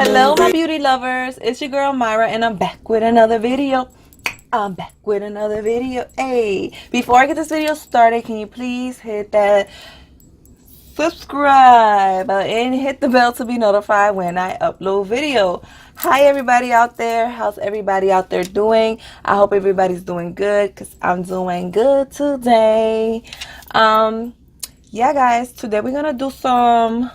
Hello, my beauty lovers. It's your girl Myra, and I'm back with another video. Hey, before I get this video started, can you please hit that subscribe and hit the bell to be notified when I upload video. Hi everybody out there. How's everybody out there doing? I hope everybody's doing good because I'm doing good today. Yeah guys, today we're gonna do some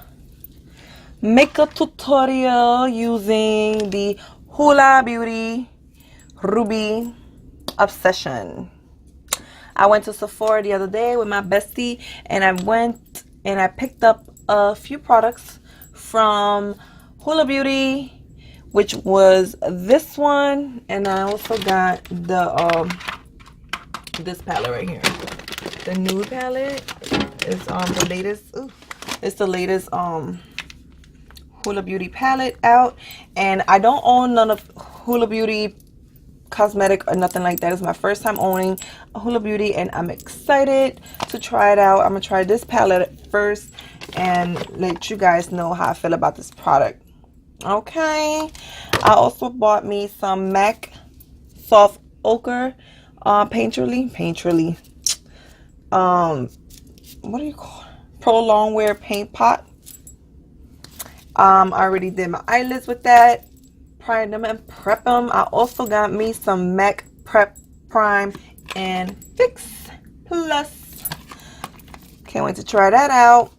makeup tutorial using the Huda Beauty Ruby Obsession. I went to Sephora the other day with my bestie, and I picked up a few products from Huda Beauty, which was this one, and I also got the this palette right here. The Nude palette is the latest. It's the latest Huda Beauty palette out, and I don't own none of Huda Beauty cosmetic or nothing like that. It's my first time owning a Huda Beauty, and I'm excited to try it out. I'm gonna try this palette first and let you guys know how I feel about this product. Okay, I also bought me some MAC soft ochre painterly what do you call it? Pro long wear paint pot. I already did my eyelids with that, prime them and prep them. I also got me some MAC Prep Prime and Fix Plus. Can't wait to try that out.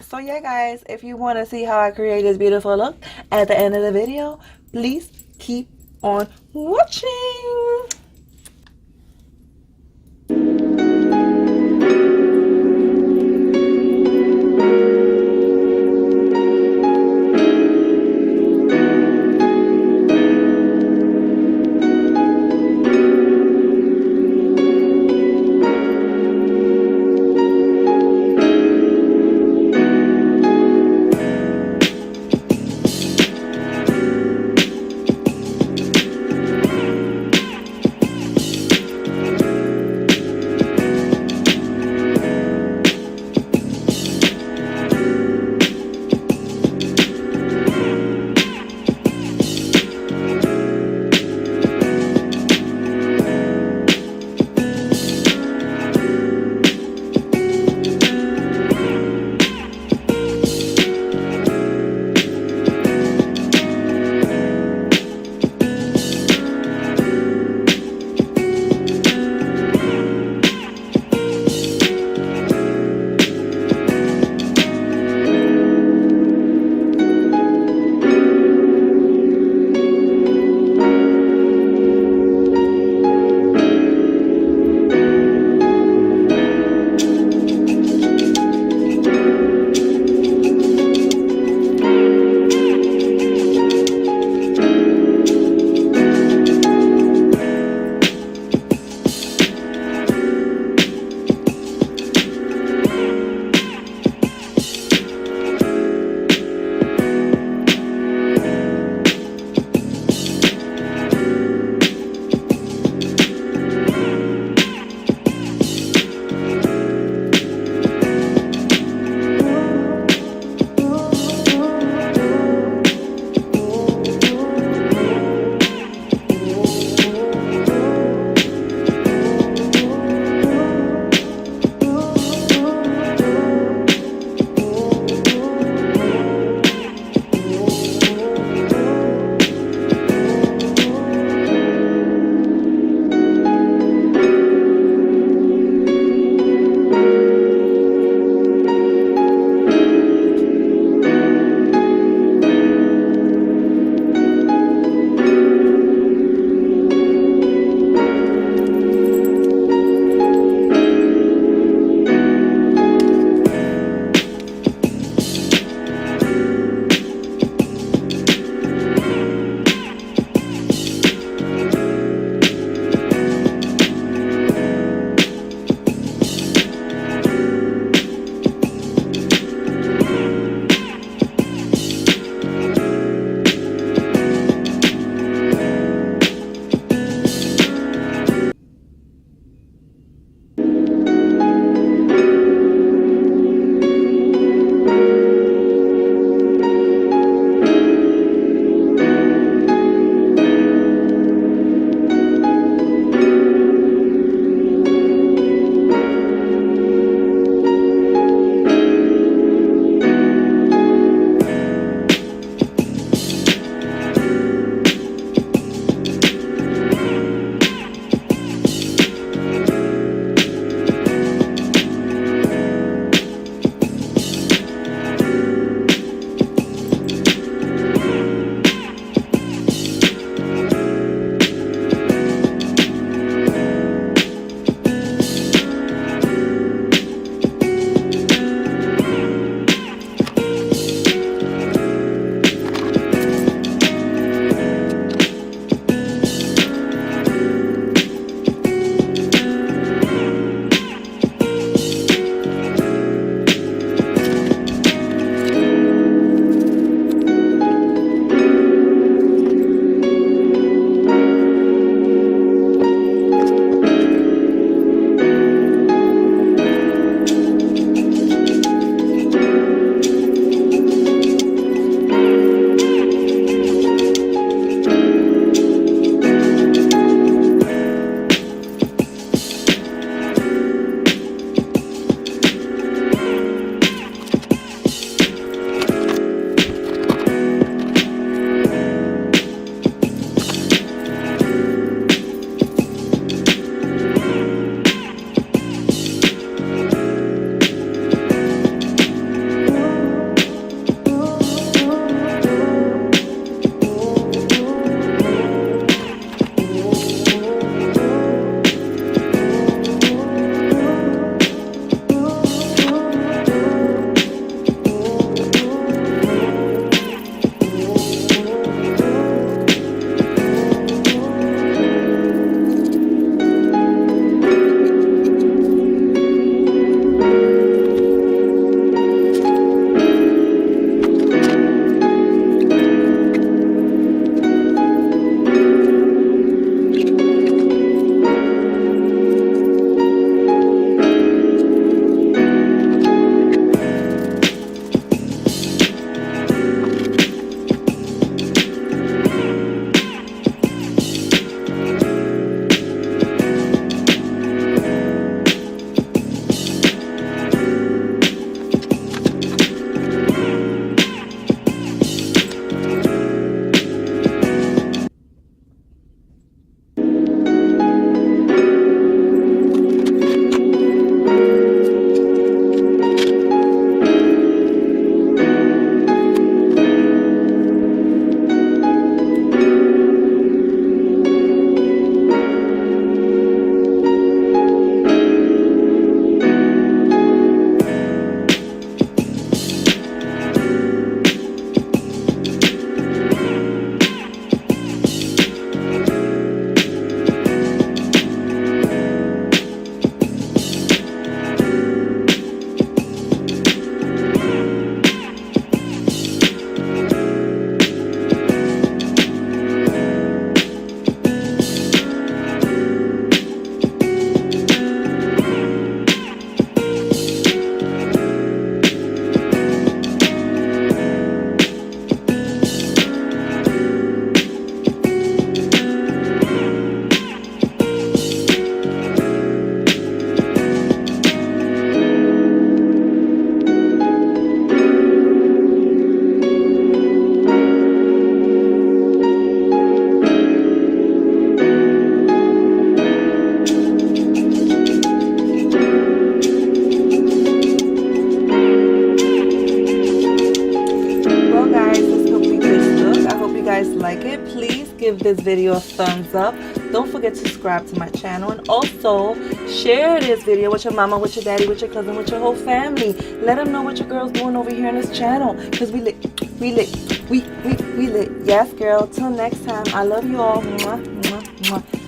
So yeah guys, if you want to see how I create this beautiful look at the end of the video, please keep on watching. you guys like it, please give this video a thumbs up. Don't forget to subscribe to my channel, and also share this video with your mama, with your daddy, with your cousin, with your whole family. Let them know what your girl's doing over here on this channel, because we lit. We lit. Yes, girl. Till next time. I love you all. Mwah, mwah, mwah.